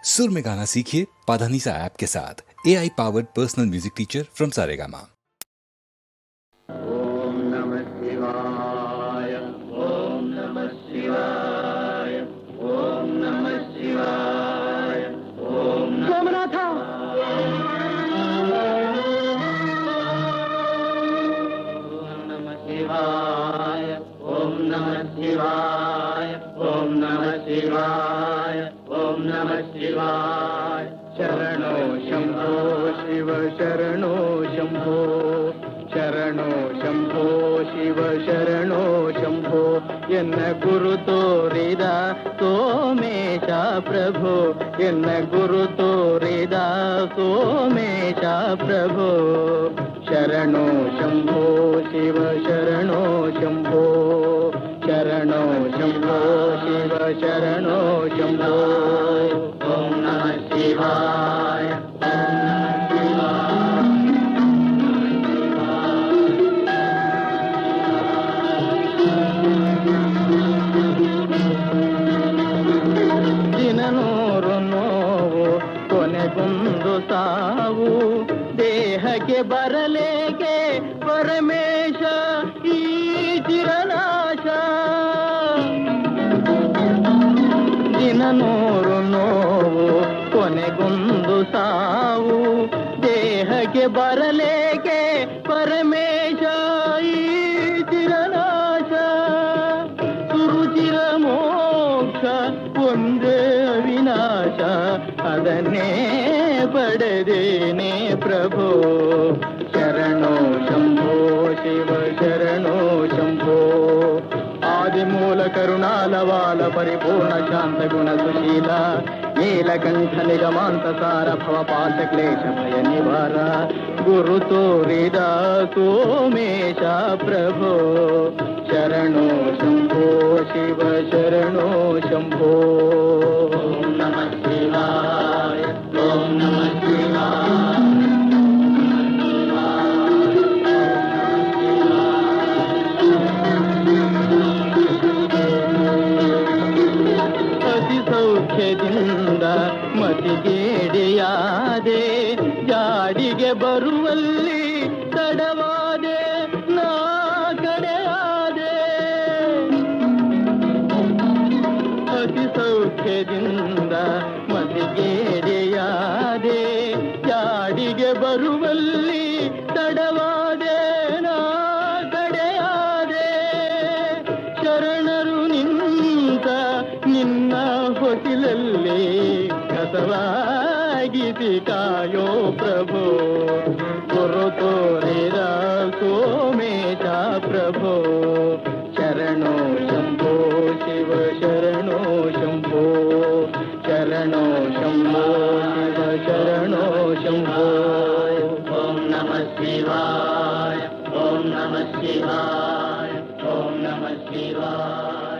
सुर में गाना सीखिए पाधानीसा ऐप के साथ। AI powered personal music teacher from Saregama. ओम नमः शिवाय, ओम नमः शिवाय, ओम नमः शिवाय, ओम सोमनाथ। ओम नमः शिवाय, ओम नमः शिवाय, ओम नमः शिवाय, ओम नमः शिवाय। शरणो शंभो शिव शरणो शंभो, ಶರಣೋ ಶಂಭೋ ಶಿವ ಶರಣೋ ಶಂಭೋ. ಎನ್ನ ಗುರು ತೋರಿದ ಸೋಮೇಶ ಪ್ರಭೋ, ಎನ್ನ ಗುರು ತೋರಿದ ಸೋಮೇಶ ಪ್ರಭೋ. ಶರಣೋ ಶಂಭೋ ಶಿವ ಶರಣೋ ಶಂಭೋ, ಶರಣೋ ಶಂಭೋ ಶಿವ ಶರಣೋ ಶಂಭೋ. ಓಂ ನಮಃ ಶಿವಾಯ, ಓಂ ನಮಃ ಶಿವಾಯ. ದಿನನೂರು ನೋವು ಕೊನೆಗೊಂದು ಸಾವು, ದೇಹಕ್ಕೆ ಬರಲೇಕೆ ಪರಮೇಶ ಈ ಚಿರನಾಶ. ದಿನನೂರು ನೋವು ಕೊನೆಗೊಂದು ಸಾವು, ದೇಹಕ್ಕೆ ಬರಲೇಕೆ ಪರಮೇಶ ಈ ಚಿರನಾಶ. ಸುರುಚಿರ ಮೋಕ್ಷ ಒಂದೇ ಅವಿನಾಶ, ಅದನ್ನೇ ಪಡೆದೇನೆ ಪ್ರಭೋ. ಶರಣೋ ಶಂಭೋ ಶಿವ ಶರಣೋ ಶಂಭೋ. ಆದಿಮೂಲ ಕರುಣಾಲವಾಲ ಪರಿಪೂರ್ಣ ಶಾಂತ ಗುಣ ಸುಶೀಲ, ನೀಲಕಂಠ ನಿಗಮಾಂತ ಸಾರ ಭವಪಾಶ ಕ್ಲೇಶ ಭಯ ನಿವಾರ. ಗುರು ತೋರಿದ ಸೋಮೇಶ ಪ್ರಭೋ. ಶರಣೋ ಶಂಭೋ ಶಿವ ಶರಣೋ ಶಂಭೋ. ಓಂ ನಮಃ ಶಿವಾಯ, ಓಂ ನಮಃ ಶಿವಾಯ. ಅತಿ ಸೌಖ್ಯದಿಂದ ಮತಿಗೇಡಿಯಾದೆ, ಜಾಡಿಗೆ ಬರುವಲ್ಲಿ ತಡವಾದೆ ನಾ ಕಡೆಯಾದೆ. ಅತಿ ಸೌಖ್ಯದಿಂದ ಮತಿಗೇಡಿಯಾದೆ, ಜಾಡಿಗೆ ಬರುವಲ್ಲಿ ತಡವಾದೆ ನಾ ಕಡೆಯಾದೆ. ಶರಣರು ನಿಂತ ನಿನ್ನ ಹೊಸಿಲಲ್ಲಿ ಕಸವಾಗಿಸಿ ಕಾಯೋ ಪ್ರಭೋ. ಗುರು ತೋರಿದ ಸೋಮೇಶ ಪ್ರಭೋ. ಶರಣೋ ಶಂಭೋ ಶಿವ ಶರಣೋ ಶಂಭೋ, ಶರಣೋ ಶಂಭೋ ಶಿವ ಶರಣೋ ಶಂಭೋ. ಓಂ ನಮಃ ಶಿವಾಯ, ಓಂ ನಮಃ ಶಿವಾಯ, ಓಂ ನಮಃ ಶಿವಾಯ.